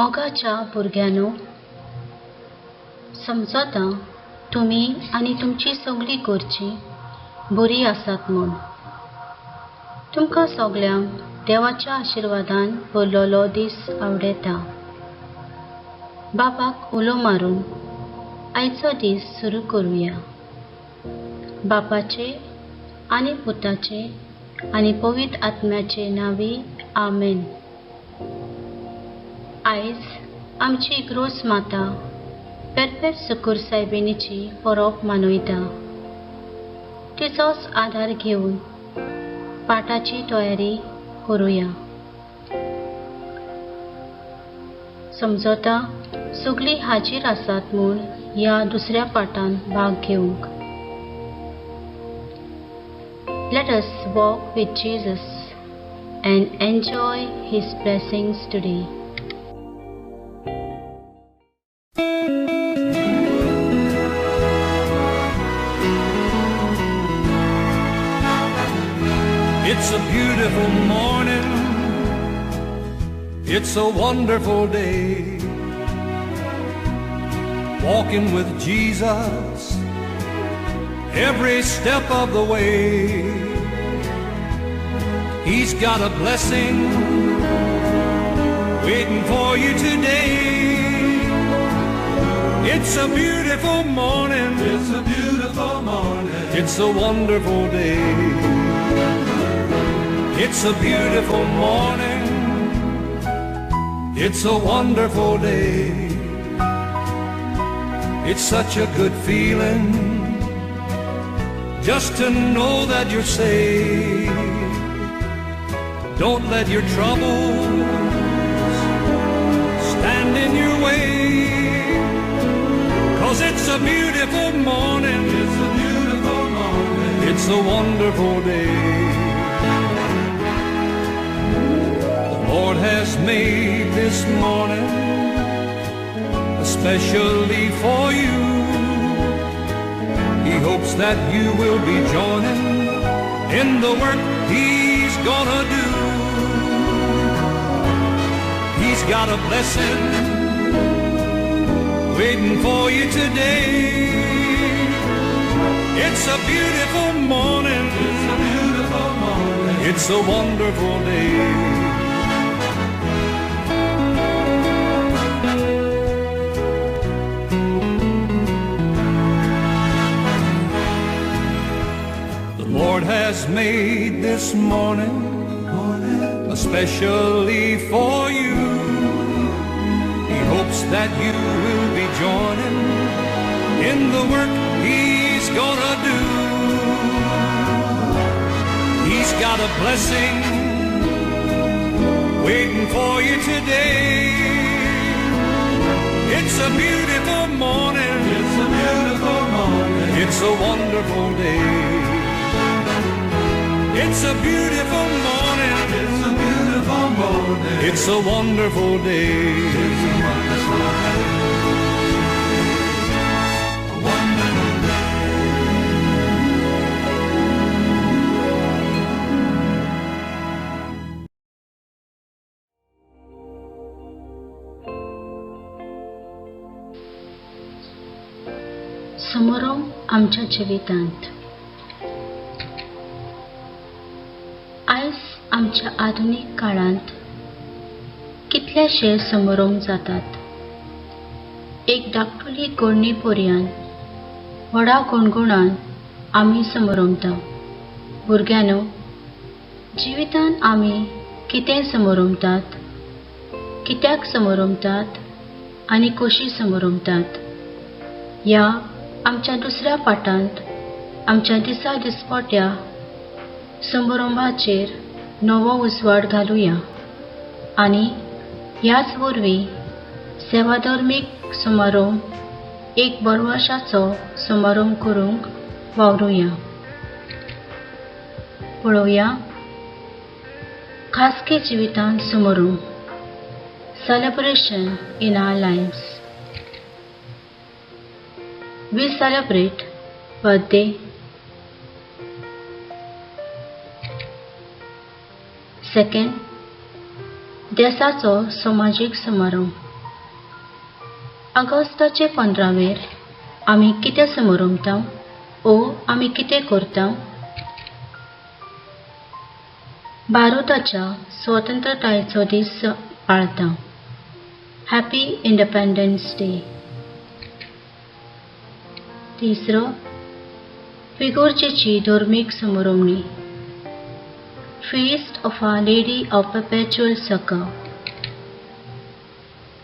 मोगाच्या भुरग्यांनो, समजता तुमी आनी तुमची सगळी घरची बरी आसात म्हूण. तुमकां सगळ्यांक देवाच्या आशिर्वादान भरलेलो दीस आवडेता. बाबाक उलो मारून आयचो दीस सुरू करूया. बापाचे आनी पुताचे आनी पवित्र आत्म्याचे नांवी आमेन. आयज आमची इग्रोस माता पेरपेर सुकूर सायबिणीची परब मनयता. तिचोच आदार घेवन पाठाची तयारी करूया. समजता सगळीं हाजीर आसात म्हूण ह्या दुसऱ्या पाठांत भाग घेवंक. Let us walk with Jesus and enjoy His blessings today. It's a beautiful morning, it's a wonderful day. Walking with Jesus every step of the way. He's got a blessing waiting for you today. It's a beautiful morning, it's a beautiful morning, it's a wonderful day. It's a beautiful morning, it's a wonderful day. It's such a good feeling just to know that you're saved. Don't let your troubles stand in your way, 'cause it's a beautiful morning, it's a beautiful morning, it's a wonderful day. Lord has made this morning especially for you. He hopes that you will be joining in the work He's gonna do. He's got a blessing waiting for you today. It's a beautiful morning, it's a beautiful morning, it's a wonderful day. Lord has made this morning especially for you. He hopes that you will be joining in the work He's gonna do. He's got a blessing waiting for you today. It's a beautiful morning, it's a beautiful morning, it's a wonderful day. It's a beautiful morning, it's a beautiful morning, it's a wonderful day. It's a wonderful day, a wonderful day. समारंभ आमच्या जिवितांत. आयज आमच्या आधुनिक काळांत कितलेशे समारंभ जातात. एक धाकटुली गोडणी पोरयान व्हडा गुणगुणान आमी समारंभता. भुरग्यांनो, जिवितान आमी कितें समारंभतात, कित्याक समारंभतात आनी कशी समारंभतात ह्या आमच्या दुसऱ्या पाठांत आमच्या दिसा दिसपट्या समारंभाचेर नवो उजवाड घालुया आनी ह्याच वरवीं सेवाधर्मीक समारंभ एक बरवशाचो समारंभ करूंक वावरुया. पळोवया खासगी जिवितांत समारंभ. Celebration in our lives. We celebrate birthday, second देशाचो समाजीक समारंभ. ऑगस्टाचे 15वेर आमी कितें समारंभता ओ आमी कितें करता? भारताच्या स्वतंत्रतायेचो दीस पाळता. Happy independence day. तिसरो, इगोर्जेची धर्मीक समारंभणी. Feast of Our Lady of Perpetual Succor.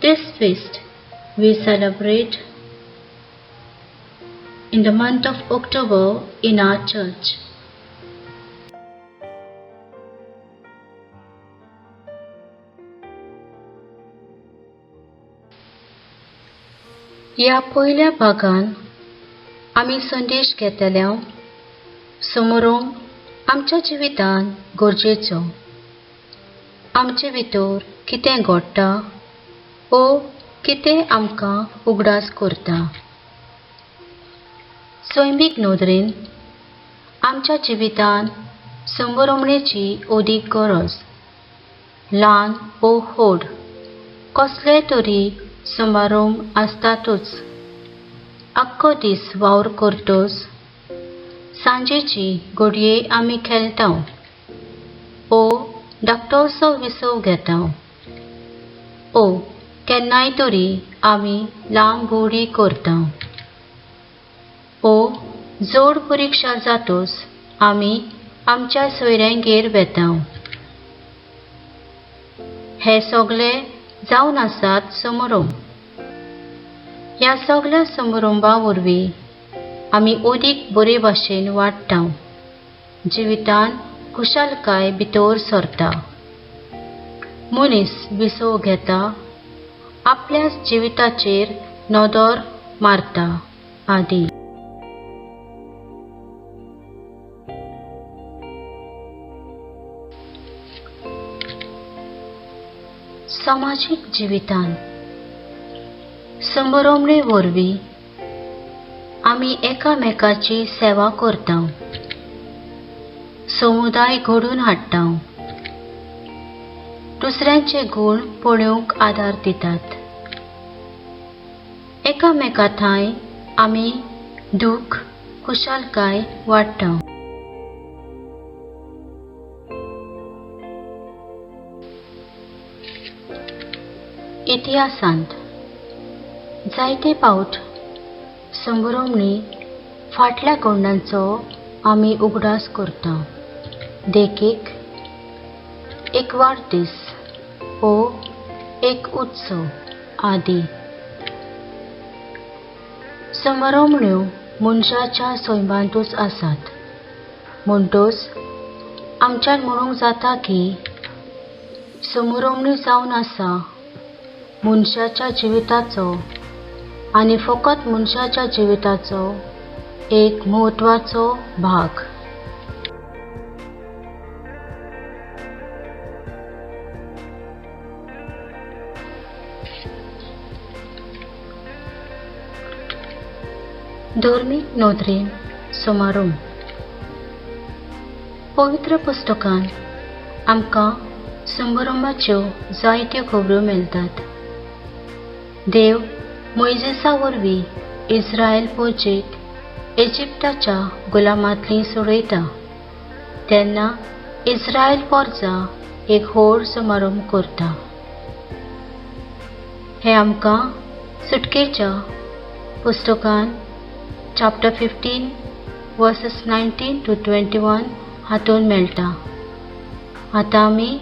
This feast we celebrate in the month of October in our church. ह्या पयल्या भागान आमी संदेश घेतल्या समारंभ आमच्या जिवितान गरजेचो. आमचे भितर कितें घडटा ओ कितें आमकां उगडास करता. सैमीक नदरेन आमच्या जिवितान समारंभणेची ओदीक गरज. ल्हान ओ व्हड कसलेय तरी समारंभ आसतातूच. आख्खो दीस वावर करतोस सांजेची घडये आमी खेळटा ओ धाकटोसो विसव घेता ओ केन्नाय तरी आमी लांब भोंवडी करता ओ जोड परिक्षा जातोस आमी आमच्या सोयऱ्यांगेर वेता. हे सगळे जावन आसात समारंभ. ह्या सगळ्या समारंभा वरवीं आमी ओदीक बरे भाशेन वाडटा. जिवितान खुशालकाय भितर सरता. मनीस विसव घेता. आपल्या जिविताचेर नदर मारता आदी. सामाजिक जिवितान समारंभणे वरवीं आमी एकामेकाची सेवा करता. समुदाय घडून हाडटा. दुसऱ्यांचे गूण पळोवंक आदार दितात. एकामेका थंय आमी दूख खुशालकाय वाडटा. इतिहासांत जायते फावट समारंभणी फाटल्या घडणांचो आमी उगडास करता. देखीक एक वाडदीस ओ एक उत्सव आदी. समारंभण्यो मनशाच्या सैमांतूच आसात. म्हणटोच आमच्यान म्हणूंक जाता की समारंभणी जावन आसा मनशाच्या जिविताचो आनी फकत मनशाच्या जिविताचो एक म्हत्वाचो भाग. धर्मीक नदरेन समारंभ. पवित्र पुस्तकान आमकां समारंभाच्यो जायत्यो खबरो मेळटात. देव मोइजेसा वरवीं इस्रायल फौजेक इजिप्ताच्या गुलामांतली सोडयता तेन्ना इस्रायल फौजां एक व्हड समारंभ करता. हे आमकां सुटकेच्या पुस्तकान चॅप्टर 15 वर्सेस 19 to 21 हातून मेळटा. आतां आमी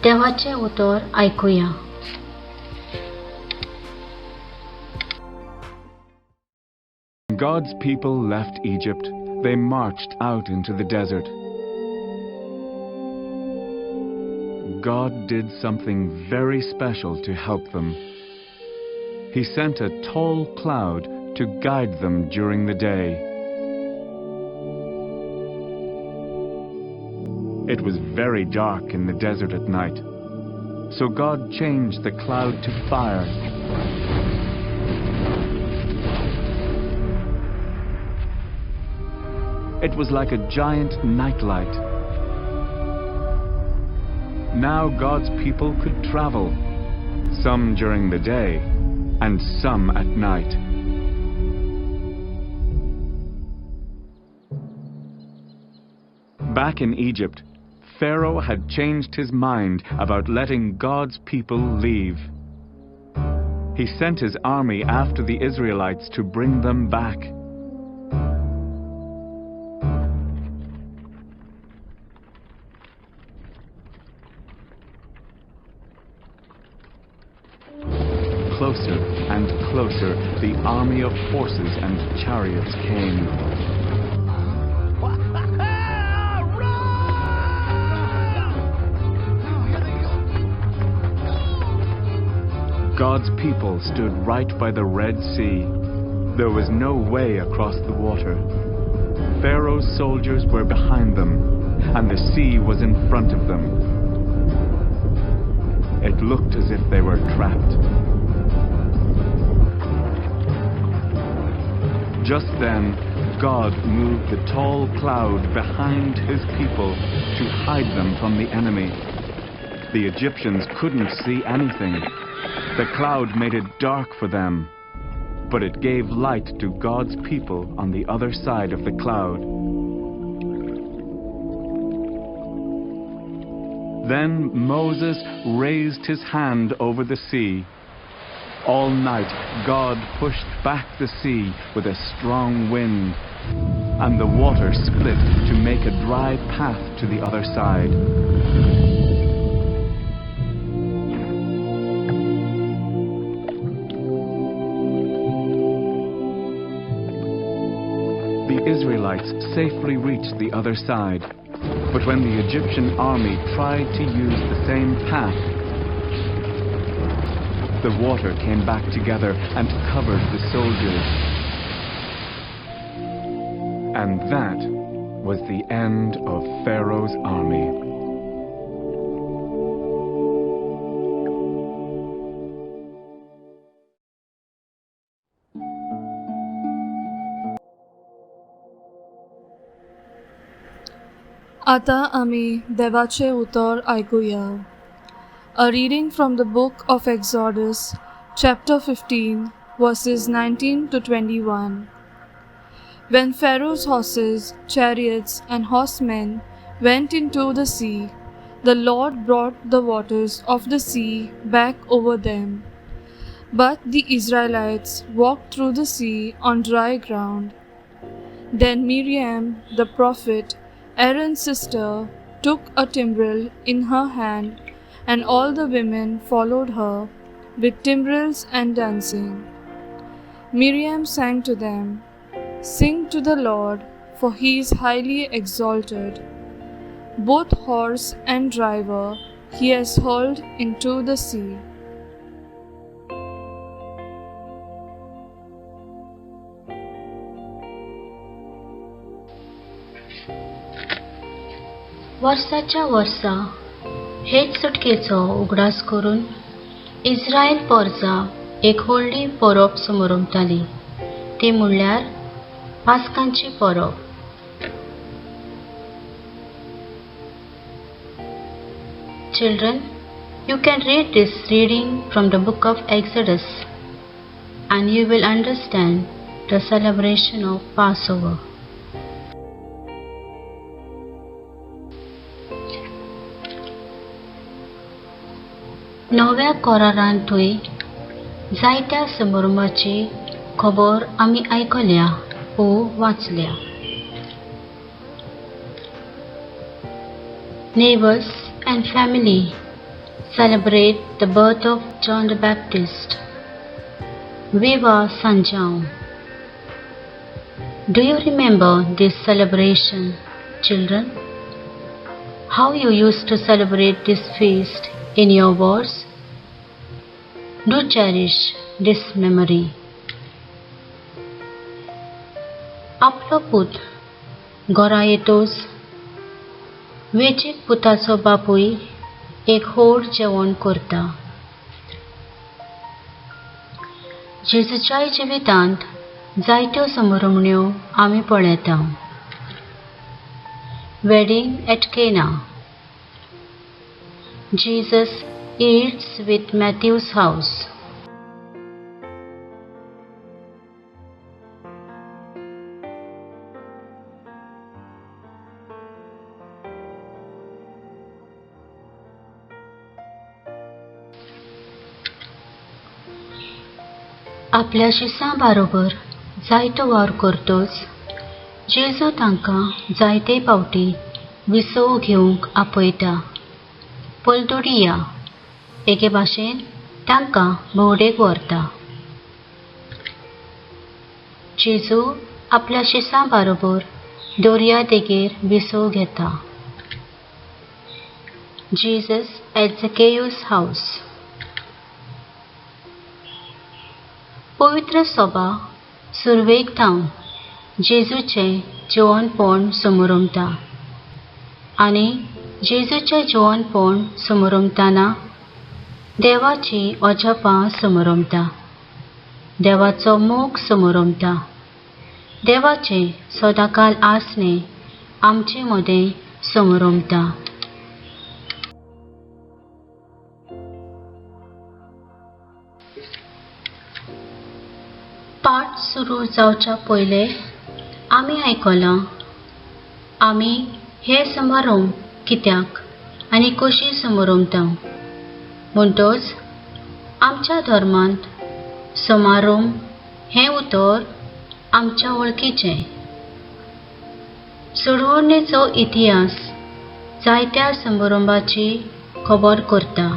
देवाचें उतर आयकुया. God's people left Egypt. They marched out into the desert. God did something very special to help them. He sent a tall cloud to guide them during the day. It was very dark in the desert at night, so God changed the cloud to fire. It was like a giant nightlight. Now God's people could travel. some during the day and some at night. Back in Egypt, Pharaoh had changed his mind about letting God's people leave. He sent his army after the Israelites to bring them back. Closer and closer, the army of horses and chariots came. God's people stood right by the Red Sea. There was no way across the water. Pharaoh's soldiers were behind them, and the sea was in front of them. It looked as if they were trapped. Just then, God moved the tall cloud behind his people to hide them from the enemy. The Egyptians couldn't see anything. The cloud made it dark for them, but it gave light to God's people on the other side of the cloud. Then Moses raised his hand over the sea. All night, God pushed back the sea with a strong wind, and the water split to make a dry path to the other side. The Israelites safely reached the other side, but when the Egyptian army tried to use the same path, the water came back together and covered the soldiers. And that was the end of Pharaoh's army. आता आमी देवाचे उतर ऐकुया. A reading from the book of Exodus, chapter 15, verses 19 to 21. When Pharaoh's horses, chariots, and horsemen went into the sea, the Lord brought the waters of the sea back over them. But the Israelites walked through the sea on dry ground. Then Miriam, the prophet, Aaron's sister, took a timbrel in her hand, and all the women followed her with timbrels and dancing. Miriam sang to them, "Sing to the Lord, for he is highly exalted. Both horse and driver he has hurled into the sea." वर्साच्या वर्सा हेच सुटकेचो उगडास करून इस्रायल पोरजा एक व्हडली परब समोरंबताली. ती म्हणल्यार पास्कांची परब. Children, you can read this reading from the book of Exodus and you will understand the celebration of Passover. नव्या करारांतूय जायत्या समारंभाची खबर आमी आयकल्या व वाचल्या. Neighbors and family celebrate the birth of John the Baptist. Viva San John. Do you remember this celebration, children? How you used to celebrate this feast in your wars? Do cherish this memory. आपलो पूत घरा येतोच वेचीक पुताचो बापूय एक व्हड जेवण करता. जेजूच्या जिवितांत जायत्यो समारंभण्यो आमी पळयता. Wedding at Cana. Jesus eats with Matthew's house. आपल्या शिसां बरोबर जायतो वावर करतोच जेजू तांकां जायते पावटी विसव घेवंक आपयता. पोल्तोडिया एके भाशेन तांकां भोवडेक व्हरता. जेजू आपल्या शिसां बरोबर दर्या देगेर विसव घेता. Jesus at Zacchaeus' house. पवित्र सभा सुरवेक थावन जेजूचें जेवणपण समोरमता आनी जेजूचें जेवणपण समोरमतना देवाची अजापां समोरमता. देवाचो मोग समोरमता. देवाचें सदांकाल आसणें आमचे मदें समोरमता. पाठ सुरू जावच्या पयले आमी आयकलां आमी हे समारंभ कित्याक आनी कशी समोरमता. म्हणटच आमच्या धर्मांत समारंभ हें उतर आमच्या वळखीचें. सोडवणेचो इतिहास जायत्या समारंभाची खबर करता.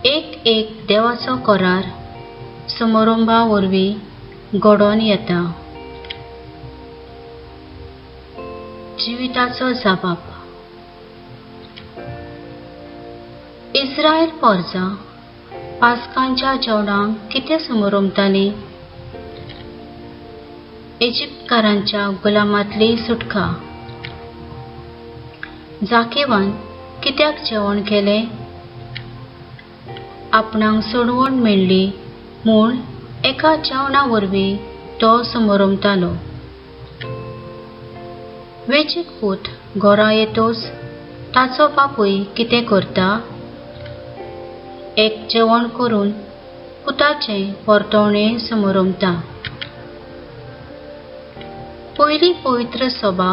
एक देवाचो करार समारंभा वरवीं घडोवन येता. जिविताचो जबाब. इस्रायल पोरजां पास्कांच्या जेवणाक कितें समोरमतालीं? इजिप्तकारांच्या गुलामांतली सुटका. जाकेवान कित्याक जेवण केलें? आपणाक सोडवण मेळ्ळी म्हूण एका जेवणा वरवीं तो समोरमतालो. वेंचीक पूत घरा येतोच ताचो बापूय कितें करता? एक जेवण करून पुताचें परतवणें समोरमता. पयली पवित्र सभा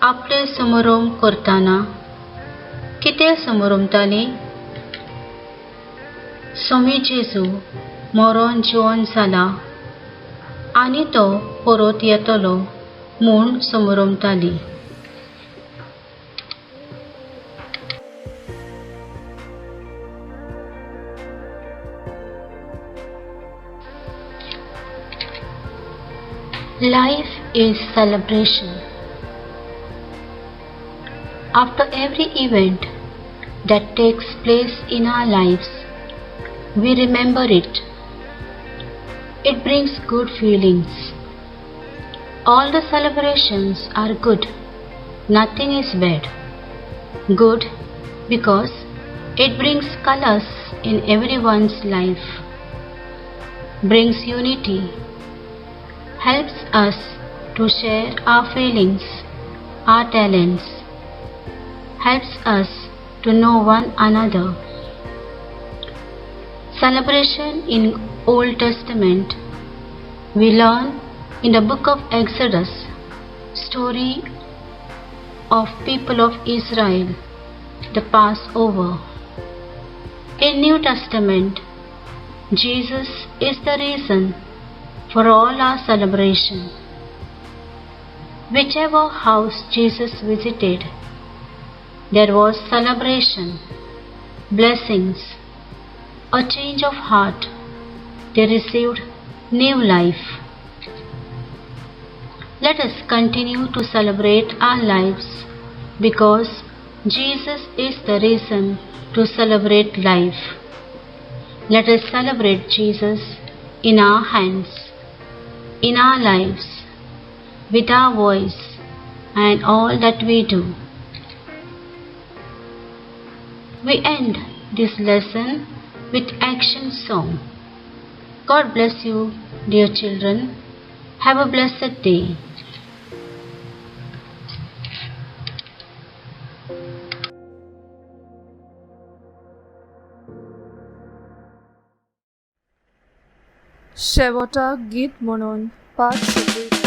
आपले समारंभ करतना कितें समोरमताली? स्वामी जेजू मरण जिवन जाला आनी तो परत येतलो म्हूण समोरमताली. Life is celebration. After every event that takes place in our lives, we remember it. It brings good feelings. All the celebrations are good. Nothing is bad. Good because it brings colors in everyone's life, brings unity, helps us to share our feelings, our talents, helps us to know one another. Celebration in Old Testament. We learn in the book of Exodus, story of people of Israel, the Passover. In New Testament, Jesus is the reason for all our celebration. Whichever house Jesus visited, there was celebration, blessings, a change of heart. They received new life. Let us continue to celebrate our lives because Jesus is the reason to celebrate life. Let us celebrate Jesus in our hands, in our lives, with our voice and all that we do. We end this lesson with action song. God bless you, dear children. Have a blessed day. शेवटाक गीत म्हणून पाठ शिकयतात.